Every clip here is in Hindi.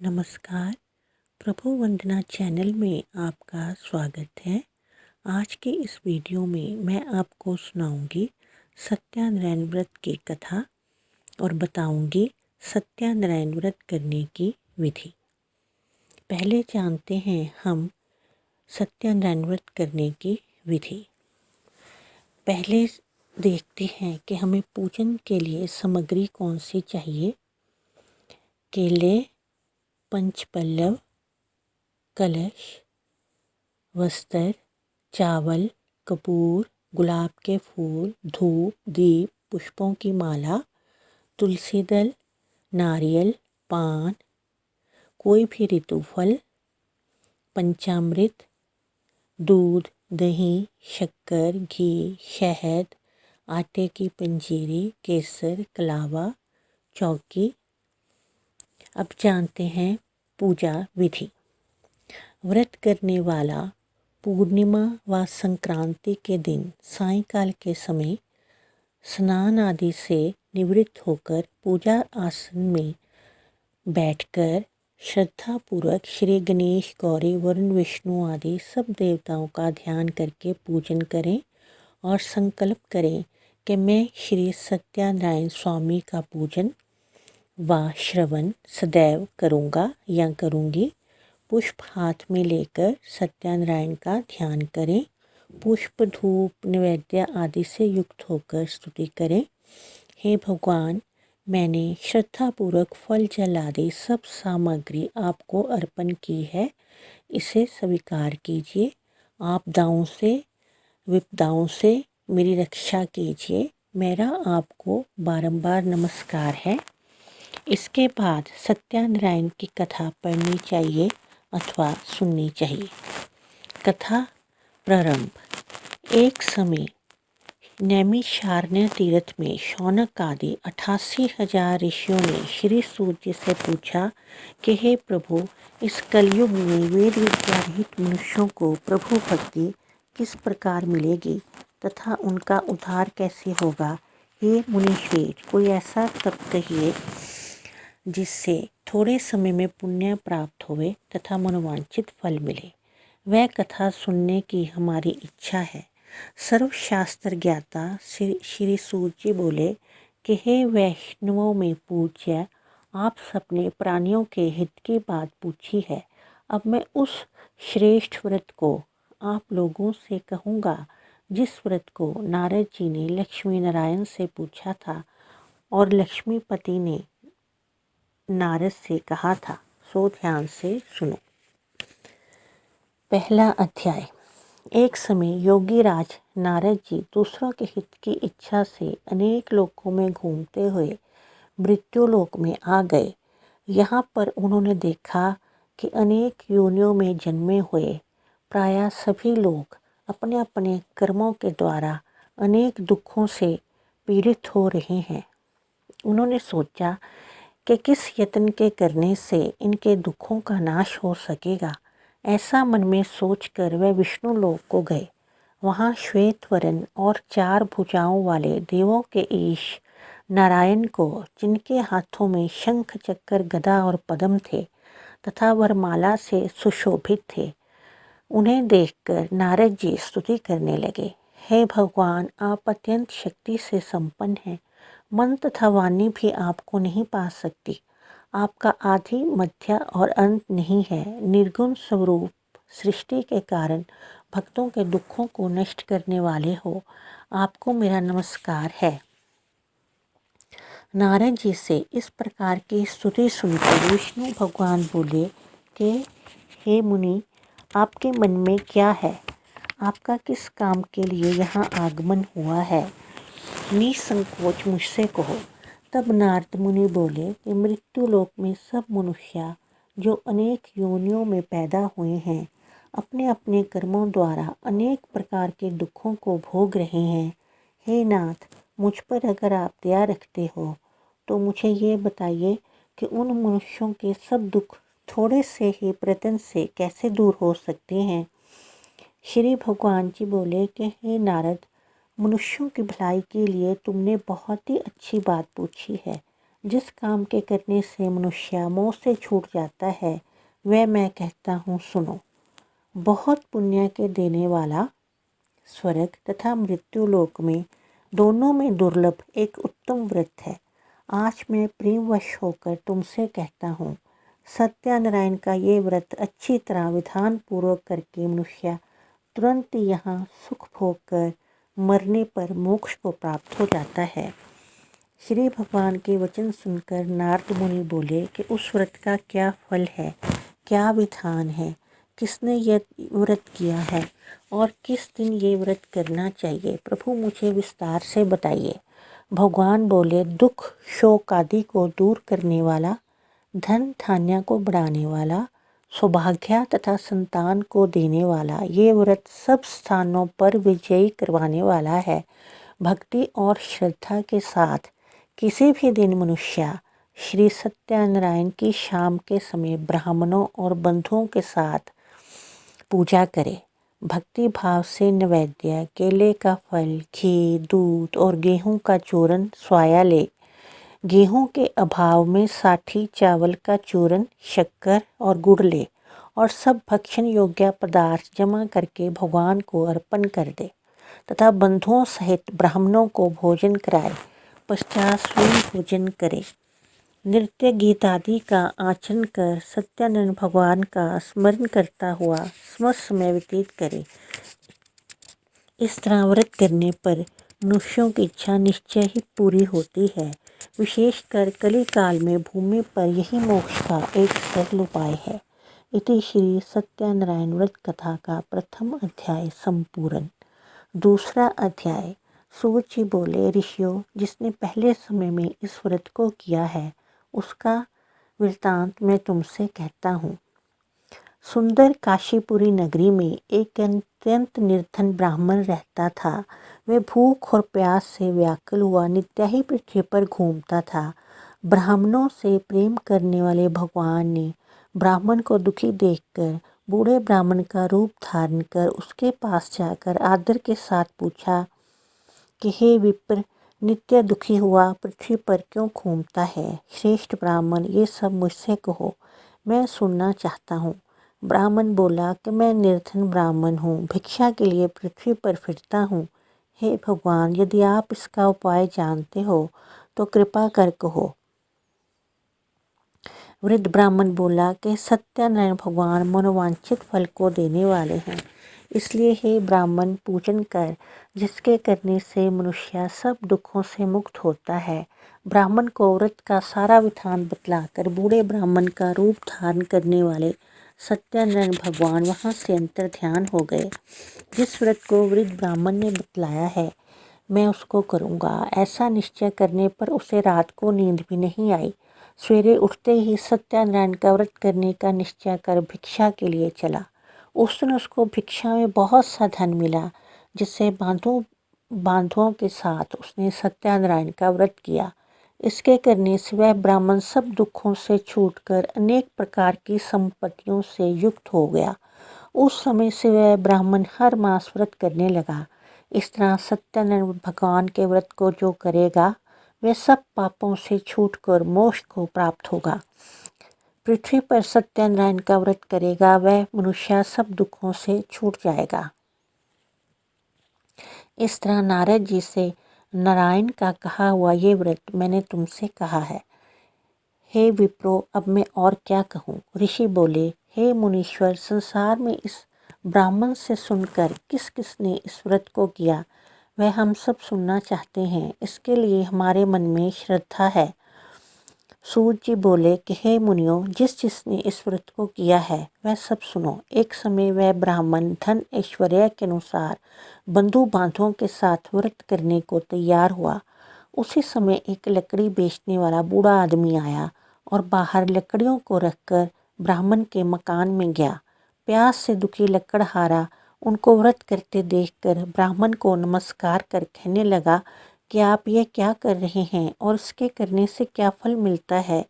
नमस्कार। प्रभु वंदना चैनल में आपका स्वागत है। आज के इस वीडियो में मैं आपको सुनाऊंगी सत्यानारायण व्रत की कथा और बताऊंगी सत्यानारायण व्रत करने की विधि। पहले जानते हैं हम सत्यानारायण व्रत करने की विधि। पहले देखते हैं कि हमें पूजन के लिए सामग्री कौन सी चाहिए। केले, पंचपल्लव, कलश, वस्त्र, चावल, कपूर, गुलाब के फूल, धूप, दीप, पुष्पों की माला, तुलसी दल, नारियल, पान, कोई भी ऋतु फल, पंचामृत, दूध, दही, शक्कर, घी, शहद, आटे की पंजीरी, केसर, कलावा, चौकी। अब जानते हैं पूजा विधि। व्रत करने वाला पूर्णिमा व संक्रांति के दिन सायंकाल के समय स्नान आदि से निवृत्त होकर पूजा आसन में बैठकर श्रद्धापूर्वक श्री गणेश, गौरी, वरुण, विष्णु आदि सब देवताओं का ध्यान करके पूजन करें और संकल्प करें कि मैं श्री सत्यानारायण स्वामी का पूजन व श्रवण सदैव करूँगा या करूँगी। पुष्प हाथ में लेकर सत्यानारायण का ध्यान करें। पुष्प, धूप, नैवेद्य आदि से युक्त होकर स्तुति करें। हे भगवान, मैंने श्रद्धापूर्वक फल, जल आदि सब सामग्री आपको अर्पण की है, इसे स्वीकार कीजिए। आपदाओं से, विपदाओं से मेरी रक्षा कीजिए। मेरा आपको बारंबार नमस्कार है। इसके बाद सत्यानारायण की कथा पढ़नी चाहिए अथवा सुननी चाहिए। कथा प्रारंभ। एक समय नैमिषारण्य तीर्थ में शौनक आदि 88,000 ऋषियों ने श्री सूर्य से पूछा कि हे प्रभु, इस कलयुग में वेद विद्या रहित मनुष्यों को प्रभु भक्ति किस प्रकार मिलेगी तथा उनका उद्धार कैसे होगा। हे मुनिश्रेष्ठ, कोई ऐसा तप कहिए जिससे थोड़े समय में पुण्य प्राप्त होवे तथा मनोवांछित फल मिले। वह कथा सुनने की हमारी इच्छा है। सर्वशास्त्र ज्ञाता श्री सूर्य बोले कि हे वैष्णवों में पूज्य, आप सबने प्राणियों के हित की बात पूछी है। अब मैं उस श्रेष्ठ व्रत को आप लोगों से कहूँगा जिस व्रत को नारद जी ने लक्ष्मी नारायण से पूछा था और लक्ष्मीपति ने नारद से कहा था, सो ध्यान से सुनो। पहला अध्याय। एक समय योगी राज नारद जी दूसरों के हित की इच्छा से अनेक लोकों में घूमते हुए मृत्युलोक में आ गए। यहाँ पर उन्होंने देखा कि अनेक योनियों में जन्मे हुए प्रायः सभी लोग अपने अपने कर्मों के द्वारा अनेक दुखों से पीड़ित हो रहे हैं। उन्होंने सोचा कि किस यत्न के करने से इनके दुखों का नाश हो सकेगा। ऐसा मन में सोचकर वह विष्णु लोक को गए। वहाँ श्वेत वर्ण और 4 भुजाओं वाले देवों के ईश नारायण को, जिनके हाथों में शंख, चक्र, गदा और पद्म थे तथा वरमाला से सुशोभित थे, उन्हें देखकर नारद जी स्तुति करने लगे। हे भगवान, आप अत्यंत शक्ति से संपन्न हैं। मन तथा वाणी भी आपको नहीं पा सकती। आपका आदि, मध्य और अंत नहीं है। निर्गुण स्वरूप सृष्टि के कारण भक्तों के दुखों को नष्ट करने वाले हो। आपको मेरा नमस्कार है। नारद जी से इस प्रकार की स्तुति सुनकर विष्णु भगवान बोले कि हे मुनि, आपके मन में क्या है? आपका किस काम के लिए यहाँ आगमन हुआ है? निसंकोच मुझसे कहो। तब नारद मुनि बोले कि मृत्युलोक में सब मनुष्य जो अनेक योनियों में पैदा हुए हैं, अपने अपने कर्मों द्वारा अनेक प्रकार के दुखों को भोग रहे हैं। हे नाथ, मुझ पर अगर आप दया रखते हो तो मुझे ये बताइए कि उन मनुष्यों के सब दुख थोड़े से ही प्रयत्न से कैसे दूर हो सकते हैं। श्री भगवान जी बोले कि हे नारद, मनुष्यों की भलाई के लिए तुमने बहुत ही अच्छी बात पूछी है। जिस काम के करने से मनुष्य मोह से छूट जाता है वह मैं कहता हूँ सुनो। बहुत पुण्य के देने वाला स्वर्ग तथा मृत्यु लोक में दोनों में दुर्लभ एक उत्तम व्रत है। आज मैं प्रेमवश होकर तुमसे कहता हूँ, सत्यनारायण का ये व्रत अच्छी तरह विधान पूर्वक करके मनुष्य तुरंत यहाँ सुख भोग कर मरने पर मोक्ष को प्राप्त हो जाता है। श्री भगवान के वचन सुनकर नारद मुनि बोले कि उस व्रत का क्या फल है, क्या विधान है, किसने यह व्रत किया है और किस दिन ये व्रत करना चाहिए, प्रभु मुझे विस्तार से बताइए। भगवान बोले, दुख शोक आदि को दूर करने वाला, धन धान्य को बढ़ाने वाला, सौभाग्य तथा संतान को देने वाला, ये व्रत सब स्थानों पर विजयी करवाने वाला है। भक्ति और श्रद्धा के साथ किसी भी दिन मनुष्य श्री सत्यनारायण की शाम के समय ब्राह्मणों और बंधुओं के साथ पूजा करे। भक्ति भाव से नैवेद्य, केले का फल, घी, दूध और गेहूं का चूरन स्वाया ले। गेहूं के अभाव में साठी चावल का चूरन, शक्कर और गुड़ ले और सब भक्षण योग्य पदार्थ जमा करके भगवान को अर्पण कर दे तथा बंधुओं सहित ब्राह्मणों को भोजन कराए। पश्चात स्वयं भोजन करे। नृत्य गीत आदि का आचरण कर सत्यानंद भगवान का स्मरण करता हुआ समस्त समय व्यतीत करे। इस तरह व्रत करने पर मनुष्यों की इच्छा निश्चय ही पूरी होती है। विशेषकर कली काल में भूमि पर यही मोक्ष का एक सरल उपाय है। इति श्री सत्यनारायण व्रत कथा का प्रथम अध्याय संपूर्ण। दूसरा अध्याय। सूत जी बोले, ऋषियों, जिसने पहले समय में इस व्रत को किया है उसका वृतांत मैं तुमसे कहता हूँ। सुंदर काशीपुरी नगरी में एक अत्यंत निर्धन ब्राह्मण रहता था। वह भूख और प्यास से व्याकुल हुआ नित्य ही पृथ्वी पर घूमता था। ब्राह्मणों से प्रेम करने वाले भगवान ने ब्राह्मण को दुखी देखकर बूढ़े ब्राह्मण का रूप धारण कर उसके पास जाकर आदर के साथ पूछा कि हे विप्र, नित्य दुखी हुआ पृथ्वी पर क्यों घूमता है? श्रेष्ठ ब्राह्मण, ये सब मुझसे कहो, मैं सुनना चाहता हूँ। ब्राह्मण बोला कि मैं निर्धन ब्राह्मण हूँ, भिक्षा के लिए पृथ्वी पर फिरता हूँ। हे भगवान, यदि आप इसका उपाय जानते हो तो कृपा कर कहो। वृद्ध ब्राह्मण बोला कि सत्यनारायण भगवान मनोवांछित फल को देने वाले हैं, इसलिए हे ब्राह्मण पूजन कर, जिसके करने से मनुष्य सब दुखों से मुक्त होता है। ब्राह्मण को व्रत का सारा विधान बतलाकर बूढ़े ब्राह्मण का रूप धारण करने वाले सत्यनारायण भगवान वहाँ से अंतर ध्यान हो गए। जिस व्रत को वृद्ध ब्राह्मण ने बतलाया है मैं उसको करूँगा, ऐसा निश्चय करने पर उसे रात को नींद भी नहीं आई। सवेरे उठते ही सत्यनारायण का व्रत करने का निश्चय कर भिक्षा के लिए चला। उस दिन उसको भिक्षा में बहुत सा धन मिला, जिससे बांधुओं के साथ उसने सत्यनारायण का व्रत किया। इसके करने से वह ब्राह्मण सब दुखों से छूटकर अनेक प्रकार की संपत्तियों से युक्त हो गया। उस समय से वह ब्राह्मण हर मास व्रत करने लगा। इस तरह सत्यनारायण भगवान के व्रत को जो करेगा वह सब पापों से छूटकर मोक्ष को प्राप्त होगा। पृथ्वी पर सत्यनारायण का व्रत करेगा वह मनुष्य सब दुखों से छूट जाएगा। इस तरह नारद जी से नारायण का कहा हुआ ये व्रत मैंने तुमसे कहा है। हे विप्रो, अब मैं और क्या कहूँ? ऋषि बोले, हे मुनीश्वर, संसार में इस ब्राह्मण से सुनकर किस किसने इस व्रत को किया वह हम सब सुनना चाहते हैं। इसके लिए हमारे मन में श्रद्धा है। सूत जी बोले कि हे मुनियों, जिसने इस व्रत को किया है वह सब सुनो। एक समय वह ब्राह्मण धन ऐश्वर्य के अनुसार बंधु बांधवों के साथ व्रत करने को तैयार हुआ। उसी समय एक लकड़ी बेचने वाला बूढ़ा आदमी आया और बाहर लकड़ियों को रखकर ब्राह्मण के मकान में गया। प्यास से दुखी लकड़हारा उनको व्रत करते देखकर ब्राह्मण को नमस्कार कर कहने लगा कि आप ये क्या कर रहे हैं और इसके करने से क्या फल मिलता है,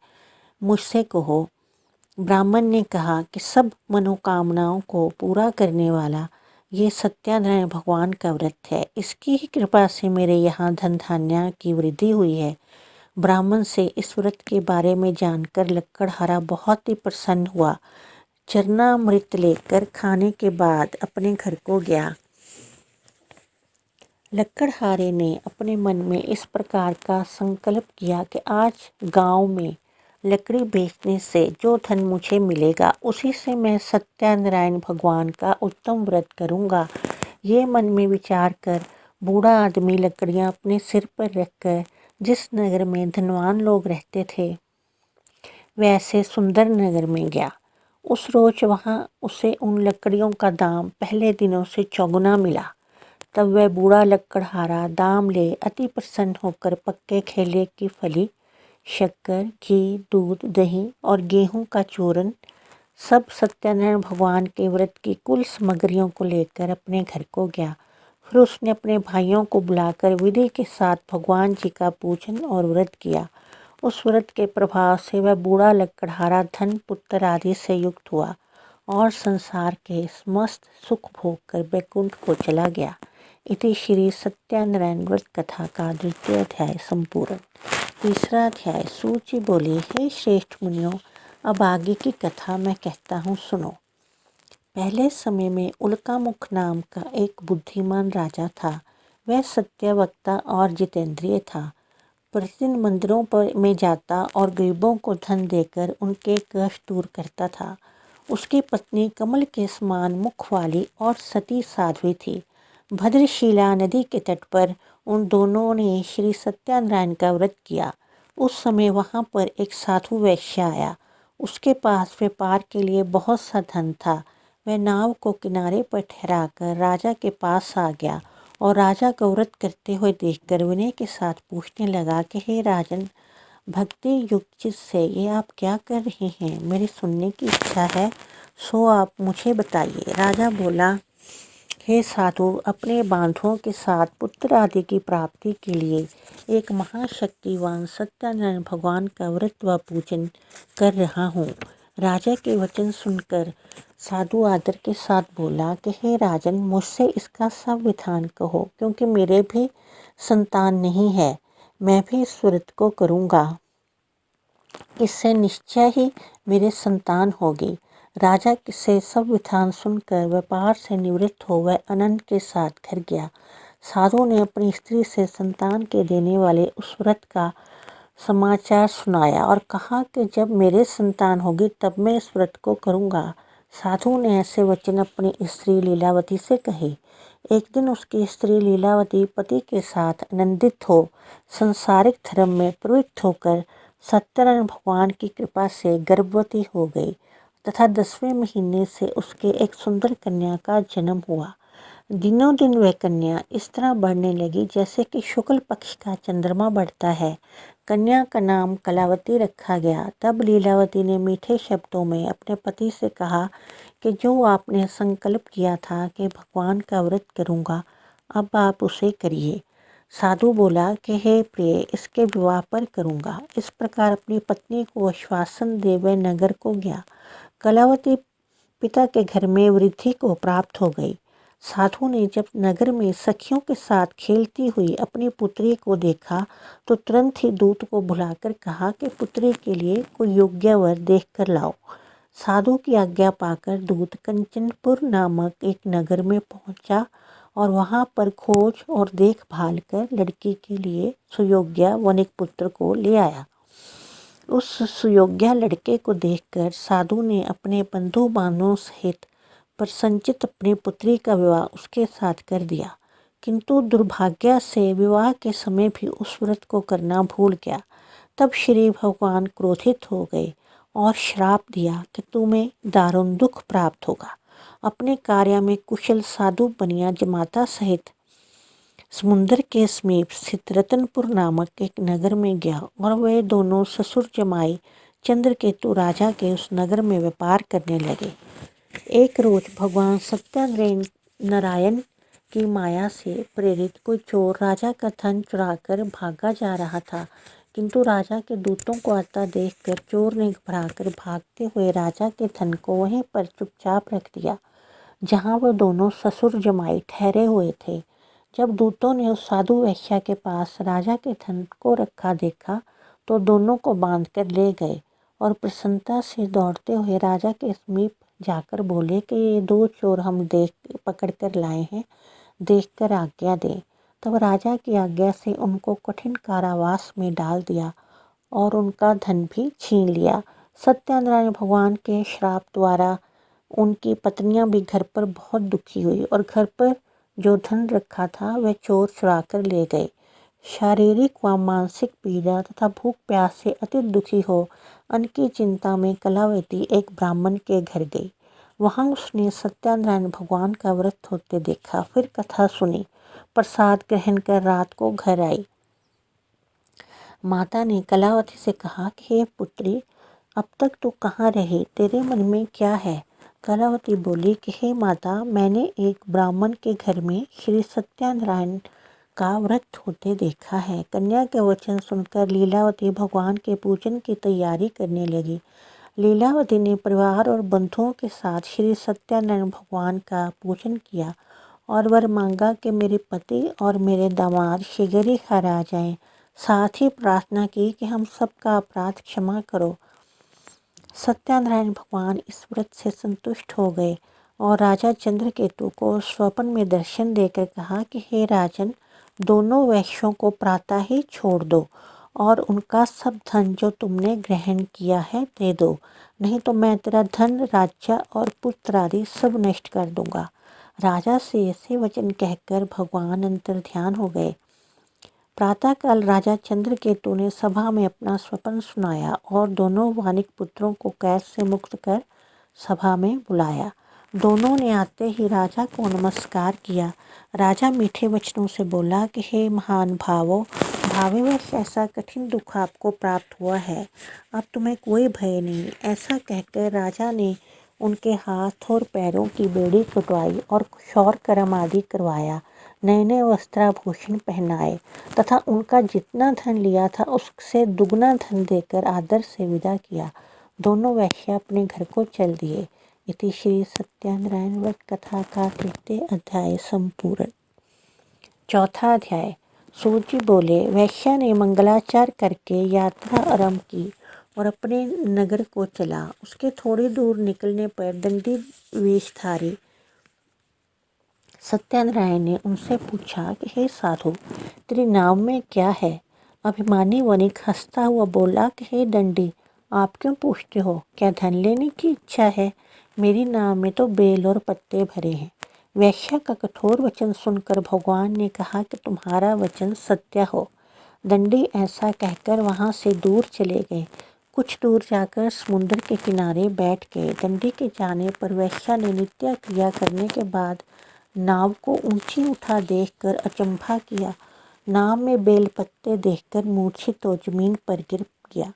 मुझसे कहो। ब्राह्मण ने कहा कि सब मनोकामनाओं को पूरा करने वाला ये सत्यनारायण भगवान का व्रत है। इसकी ही कृपा से मेरे यहाँ धन धान्य की वृद्धि हुई है। ब्राह्मण से इस व्रत के बारे में जानकर लक्कड़हारा बहुत ही प्रसन्न हुआ। चरणामृत लेकर खाने के बाद अपने घर को गया। लक्कड़हारे ने अपने मन में इस प्रकार का संकल्प किया कि आज गांव में लकड़ी बेचने से जो धन मुझे मिलेगा उसी से मैं सत्यनारायण भगवान का उत्तम व्रत करूंगा। ये मन में विचार कर बूढ़ा आदमी लकड़ियां अपने सिर पर रखकर जिस नगर में धनवान लोग रहते थे वैसे सुंदर नगर में गया। उस रोज वहां उसे उन लकड़ियों का दाम पहले दिनों से चौगुना मिला। तब वह बूढ़ा लक्कड़हारा दाम ले अति प्रसन्न होकर पक्के खेले की फली, शक्कर, घी, दूध, दही और गेहूं का चूरन सब सत्यनारायण भगवान के व्रत की कुल सामग्रियों को लेकर अपने घर को गया। फिर उसने अपने भाइयों को बुलाकर विधि के साथ भगवान जी का पूजन और व्रत किया। उस व्रत के प्रभाव से वह बूढ़ा लक्कड़हारा धन, पुत्र आदि से युक्त हुआ और संसार के समस्त सुख भोग कर बैकुंठ को चला गया। इति श्री सत्यनारायण व्रत कथा का द्वितीय अध्याय संपूर्ण। तीसरा अध्याय। सूत जी बोले, हे श्रेष्ठ मुनियों, अब आगे की कथा मैं कहता हूँ, सुनो। पहले समय में उल्कामुख नाम का एक बुद्धिमान राजा था। वह सत्यवक्ता और जितेंद्रिय था। प्रतिदिन मंदिरों पर में जाता और गरीबों को धन देकर उनके कष्ट दूर करता था। उसकी पत्नी कमल के समान मुख वाली और सती साध्वी थी। भद्रशिला नदी के तट पर उन दोनों ने श्री सत्यनारायण का व्रत किया। उस समय वहाँ पर एक साधु वैश्य आया। उसके पास व्यापार के लिए बहुत सा धन था। वह नाव को किनारे पर ठहराकर राजा के पास आ गया और राजा को व्रत करते हुए देखकर विनय के साथ पूछने लगा कि हे राजन, भक्ति युक्त चित्त से ये आप क्या कर रहे हैं? मेरी सुनने की इच्छा है, सो आप मुझे बताइए। राजा बोला, हे साधु, अपने बांधुओं के साथ पुत्र आदि की प्राप्ति के लिए एक महाशक्तिवान सत्यनारायण भगवान का व्रत व पूजन कर रहा हूँ। राजा के वचन सुनकर साधु आदर के साथ बोला कि हे राजन, मुझसे इसका सब विधान कहो, क्योंकि मेरे भी संतान नहीं है। मैं भी इस व्रत को करूँगा, इससे निश्चय ही मेरे संतान होगी। राजा से सब विधान सुनकर व्यापार से निवृत्त हो वह आनंद के साथ घर गया। साधु ने अपनी स्त्री से संतान के देने वाले उस व्रत का समाचार सुनाया और कहा कि जब मेरे संतान होगी तब मैं इस व्रत को करूँगा। साधु ने ऐसे वचन अपनी स्त्री लीलावती से कहे। एक दिन उसकी स्त्री लीलावती पति के साथ आनंदित हो संसारिक धर्म में प्रवृत्त होकर सत्यनारायण भगवान की कृपा से गर्भवती हो गई तथा 10वें महीने से उसके एक सुंदर कन्या का जन्म हुआ। दिनों दिन वह कन्या इस तरह बढ़ने लगी जैसे कि शुक्ल पक्ष का चंद्रमा बढ़ता है। कन्या का नाम कलावती रखा गया। तब लीलावती ने मीठे शब्दों में अपने पति से कहा कि जो आपने संकल्प किया था कि भगवान का व्रत करूँगा, अब आप उसे करिए। साधु बोला कि हे प्रिय, इसके विवाह पर करूँगा। इस प्रकार अपनी पत्नी को आश्वासन दे वह नगर को गया। कलावती पिता के घर में वृद्धि को प्राप्त हो गई। साधु ने जब नगर में सखियों के साथ खेलती हुई अपनी पुत्री को देखा तो तुरंत ही दूत को बुलाकर कहा कि पुत्री के लिए कोई योग्य वर देख कर लाओ। साधु की आज्ञा पाकर दूत कंचनपुर नामक एक नगर में पहुंचा और वहां पर खोज और देखभाल कर लड़की के लिए सुयोग्य वनिक पुत्र को ले आया। उस सुयोग्य लड़के को देखकर साधु ने अपने बंधु बांधवों सहित प्रसन्नचित्त अपनी पुत्री का विवाह उसके साथ कर दिया, किंतु दुर्भाग्य से विवाह के समय भी उस व्रत को करना भूल गया। तब श्री भगवान क्रोधित हो गए और श्राप दिया कि तुम्हें दारुण दुख प्राप्त होगा। अपने कार्य में कुशल साधु बनिया जमाता सहित समुद्र के समीप स्थित रतनपुर नामक एक नगर में गया और वे दोनों ससुर जमाई चंद्रकेतु राजा के उस नगर में व्यापार करने लगे। एक रोज भगवान सत्यनारायण की माया से प्रेरित कोई चोर राजा का धन चुराकर भागा जा रहा था, किंतु राजा के दूतों को आता देखकर चोर ने घबराकर भागते हुए राजा के धन को वहीं पर चुपचाप रख दिया जहाँ वह दोनों ससुर जमाई ठहरे हुए थे। जब दूतों ने उस साधु वैश्या के पास राजा के धन को रखा देखा तो दोनों को बांधकर ले गए और प्रसन्नता से दौड़ते हुए राजा के समीप जाकर बोले कि ये 2 चोर हम पकड़ कर लाए हैं, देखकर आज्ञा दे। तब राजा की आज्ञा से उनको कठिन कारावास में डाल दिया और उनका धन भी छीन लिया। सत्यनारायण भगवान के श्राप द्वारा उनकी पत्नियां भी घर पर बहुत दुखी हुई और घर पर जो धन रखा था वह चोर चुरा कर ले गए। शारीरिक व मानसिक पीड़ा तथा भूख प्यास से अति दुखी हो अन्न की चिंता में कलावती एक ब्राह्मण के घर गई। वहां उसने सत्यनारायण भगवान का व्रत होते देखा। फिर कथा सुनी, प्रसाद ग्रहण कर रात को घर आई। माता ने कलावती से कहा कि हे पुत्री, अब तक तू कहाँ रही, तेरे मन में क्या है? कलावती बोली कि हे माता, मैंने एक ब्राह्मण के घर में श्री सत्यनारायण का व्रत होते देखा है। कन्या के वचन सुनकर लीलावती भगवान के पूजन की तैयारी करने लगी। लीलावती ने परिवार और बंधुओं के साथ श्री सत्यनारायण भगवान का पूजन किया और वर मांगा कि मेरे पति और मेरे दामाद शीघ्र ही घर आ जाएं। साथ ही प्रार्थना की कि हम सबका अपराध क्षमा करो। सत्यनारायण भगवान इस व्रत से संतुष्ट हो गए और राजा चंद्रकेतु को स्वप्न में दर्शन देकर कहा कि हे राजन, दोनों वैश्यों को प्रातः ही छोड़ दो और उनका सब धन जो तुमने ग्रहण किया है दे दो, नहीं तो मैं तेरा धन, राज्य और पुत्र आदि सब नष्ट कर दूंगा। राजा से ऐसे वचन कहकर भगवान अंतर्ध्यान हो गए। प्रातःकाल राजा चंद्रकेतु ने सभा में अपना स्वप्न सुनाया और दोनों वानिक पुत्रों को कैद से मुक्त कर सभा में बुलाया। दोनों ने आते ही राजा को नमस्कार किया। राजा मीठे वचनों से बोला कि हे महान भावेवश ऐसा कठिन दुख आपको प्राप्त हुआ है, अब तुम्हें कोई भय नहीं। ऐसा कहकर राजा ने उनके हाथ और पैरों की बेड़ी कटवाई और क्षौर कर्म आदि करवाया, नए नए वस्त्राभूषण पहनाए तथा उनका जितना धन लिया था उससे दुगना धन देकर आदर से विदा किया। दोनों वैश्य अपने घर को चल दिए। इति श्री सत्यनारायण व्रत कथा का 3 अध्याय संपूर्ण। 4था अध्याय। सूत जी बोले, वैश्य ने मंगलाचार करके यात्रा आरंभ की और अपने नगर को चला। उसके थोड़ी दूर निकलने पर दंडी वेशधारी सत्यनारायण ने उनसे पूछा कि हे साधु, तेरी नाव में क्या है? अभिमानी वणिक हंसता हुआ बोला कि हे दंडी, आप क्यों पूछते हो? क्या धन लेने की इच्छा है? मेरी नाव में तो बेल और पत्ते भरे हैं। वैश्य का कठोर वचन सुनकर भगवान ने कहा कि तुम्हारा वचन सत्य हो। दंडी ऐसा कहकर वहां से दूर चले गए। कुछ दूर जाकर समुद्र के किनारे बैठ गए। दंडी के जाने पर वैश्य ने नित्य क्रिया करने के बाद नाव को ऊंची उठा देखकर अचंभा किया। नाव में बेल पत्ते देखकर मूर्छित हो जमीन पर गिर गया।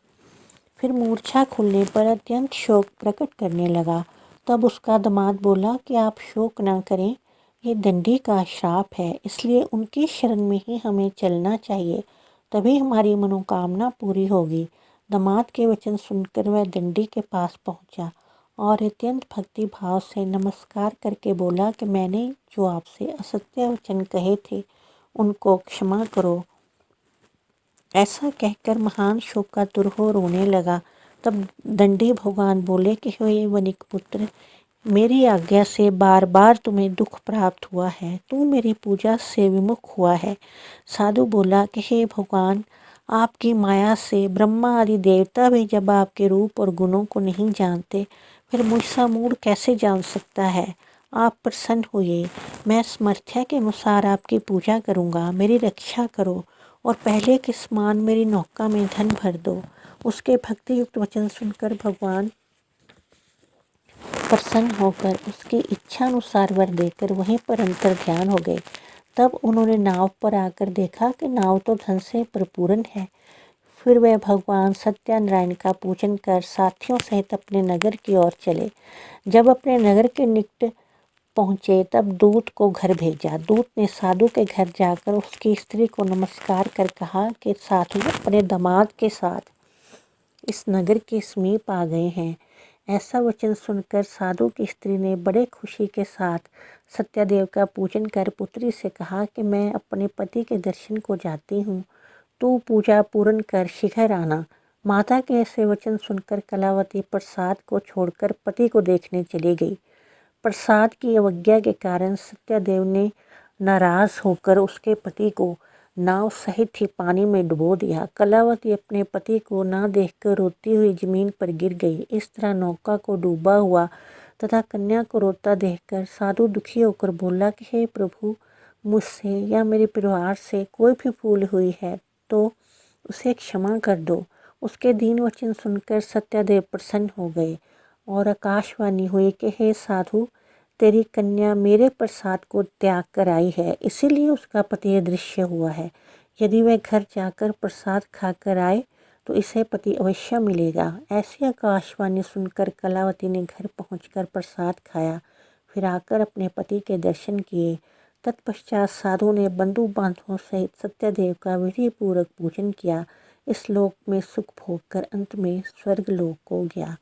फिर मूर्छा खुलने पर अत्यंत शोक प्रकट करने लगा। तब उसका दामाद बोला कि आप शोक न करें, ये दंडी का श्राप है, इसलिए उनकी शरण में ही हमें चलना चाहिए, तभी हमारी मनोकामना पूरी होगी। दामाद के वचन सुनकर वह दंडी के पास पहुंचा और अत्यंत भक्ति भाव से नमस्कार करके बोला कि मैंने जो आपसे असत्य वचन कहे थे उनको क्षमा करो। ऐसा कहकर महान शोकातुर हो रोने लगा। तब दंडी भगवान बोले कि हे वनिक पुत्र, मेरी आज्ञा से बार बार तुम्हें दुख प्राप्त हुआ है, तू मेरी पूजा से विमुख हुआ है। साधु बोला कि हे भगवान, आपकी माया से ब्रह्मा आदि देवता भी जब आपके रूप और गुणों को नहीं जानते, फिर मुझसा मूढ़ कैसे जान सकता है? आप प्रसन्न होइए, मैं समर्थ्या के अनुसार आपकी पूजा करूँगा। मेरी रक्षा करो और पहले के समान मेरी नौका में धन भर दो। उसके भक्ति युक्त वचन सुनकर भगवान प्रसन्न होकर उसकी इच्छा अनुसार वर देकर वहीं पर अंतर्ध्यान हो गए। तब उन्होंने नाव पर आकर देखा कि नाव तो धन से परिपूर्ण है। फिर वह भगवान सत्यनारायण का पूजन कर साथियों सहित अपने नगर की ओर चले। जब अपने नगर के निकट पहुँचे तब दूत को घर भेजा। दूत ने साधु के घर जाकर उसकी स्त्री को नमस्कार कर कहा कि साधु अपने दामाद के साथ इस नगर के समीप आ गए हैं। ऐसा वचन सुनकर साधु की स्त्री ने बड़े खुशी के साथ सत्यदेव का पूजन कर पुत्री से कहा कि मैं अपने पति के दर्शन को जाती हूँ, तू पूजा पूर्ण कर शीघ्र आना। माता के ऐसे वचन सुनकर कलावती प्रसाद को छोड़कर पति को देखने चली गई। प्रसाद की अवज्ञा के कारण सत्यादेव ने नाराज होकर उसके पति को नाव सहित ही पानी में डुबो दिया। कलावती अपने पति को ना देखकर रोती हुई जमीन पर गिर गई। इस तरह नौका को डूबा हुआ तथा कन्या को रोता देखकर साधु दुखी होकर बोला कि हे प्रभु, मुझसे या मेरे परिवार से कोई भी भूल हुई है तो उसे क्षमा कर दो। उसके दीन वचन सुनकर सत्यादेव प्रसन्न हो गए और आकाशवाणी हुई कि हे साधु, तेरी कन्या मेरे प्रसाद को त्याग कर आई है, इसीलिए उसका पति अदृश्य हुआ है। यदि वह घर जाकर प्रसाद खाकर आए तो इसे पति अवश्य मिलेगा। ऐसी आकाशवाणी सुनकर कलावती ने घर पहुंचकर प्रसाद खाया, फिर आकर अपने पति के दर्शन किए। तत्पश्चात साधु ने बंधु बांधवों सहित सत्यादेव का विधि पूर्वक पूजन किया। इस लोक में सुख भोग कर अंत में स्वर्ग लोक को गया।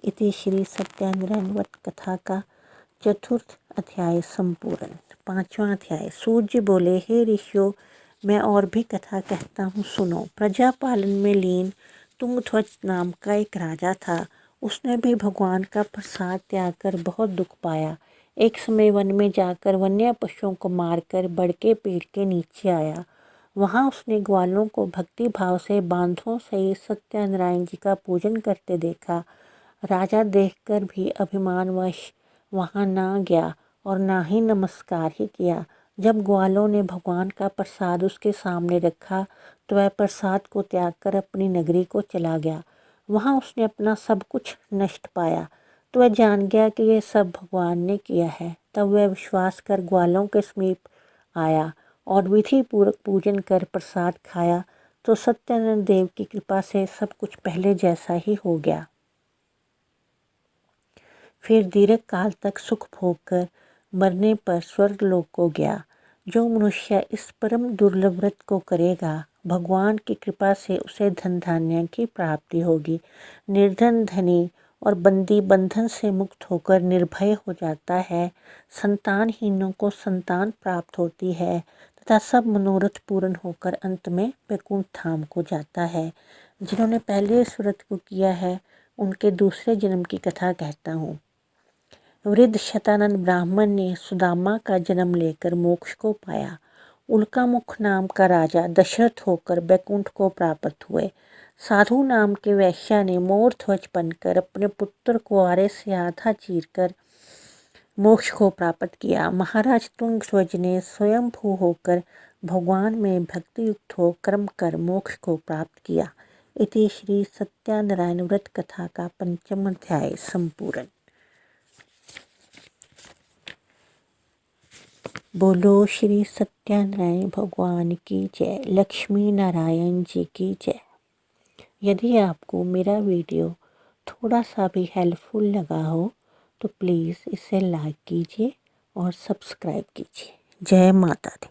इति श्री सत्यानारायण व्रत कथा का चतुर्थ अध्याय संपूर्ण। पांचवा अध्याय। सूर्य बोले, हे ऋषियों, मैं और भी कथा कहता हूँ, सुनो। प्रजा पालन में लीन तुंगध्वज नाम का एक राजा था। उसने भी भगवान का प्रसाद त्याग कर बहुत दुख पाया। एक समय वन में जाकर वन्य पशुओं को मारकर बड़के पेड़ के नीचे आया। वहाँ उसने ग्वालों को भक्ति भाव से बांधों सहित सत्यानारायण जी का पूजन करते देखा। राजा देखकर भी अभिमानवश वहाँ ना गया और ना ही नमस्कार ही किया। जब ग्वालों ने भगवान का प्रसाद उसके सामने रखा तो वह प्रसाद को त्याग कर अपनी नगरी को चला गया। वहाँ उसने अपना सब कुछ नष्ट पाया तो वह जान गया कि यह सब भगवान ने किया है। तब वह विश्वास कर ग्वालों के समीप आया और विधि पूर्वक पूजन कर प्रसाद खाया तो सत्यानंद देव की कृपा से सब कुछ पहले जैसा ही हो गया। फिर दीर्घ काल तक सुख भोग कर मरने पर स्वर्ग लोक को गया। जो मनुष्य इस परम दुर्लभ व्रत को करेगा, भगवान की कृपा से उसे धन धान्य की प्राप्ति होगी। निर्धन धनी और बंदी बंधन से मुक्त होकर निर्भय हो जाता है। संतानहीनों को संतान प्राप्त होती है तथा सब मनोरथ पूर्ण होकर अंत में वैकुंठ धाम को जाता है। जिन्होंने पहले इस व्रत को किया है उनके दूसरे जन्म की कथा कहता हूँ। वृद्ध शतानंद ब्राह्मण ने सुदामा का जन्म लेकर मोक्ष को पाया। उल्कामुख नाम का राजा दशरथ होकर वैकुंठ को प्राप्त हुए। साधु नाम के वैश्या ने मोर ध्वज बनकर अपने पुत्र को आरे से आधा चीरकर मोक्ष को प्राप्त किया। महाराज तुंगध्वज ने स्वयंभू होकर भगवान में भक्ति युक्त हो कर्म कर मोक्ष को प्राप्त किया। इति श्री सत्यानारायण व्रत कथा का पंचम अध्याय संपूर्ण। बोलो श्री सत्यानारायण भगवान की जय। लक्ष्मी नारायण जी की जय। यदि आपको मेरा वीडियो थोड़ा सा भी हेल्पफुल लगा हो तो प्लीज़ इसे लाइक कीजिए और सब्सक्राइब कीजिए। जय माता दी।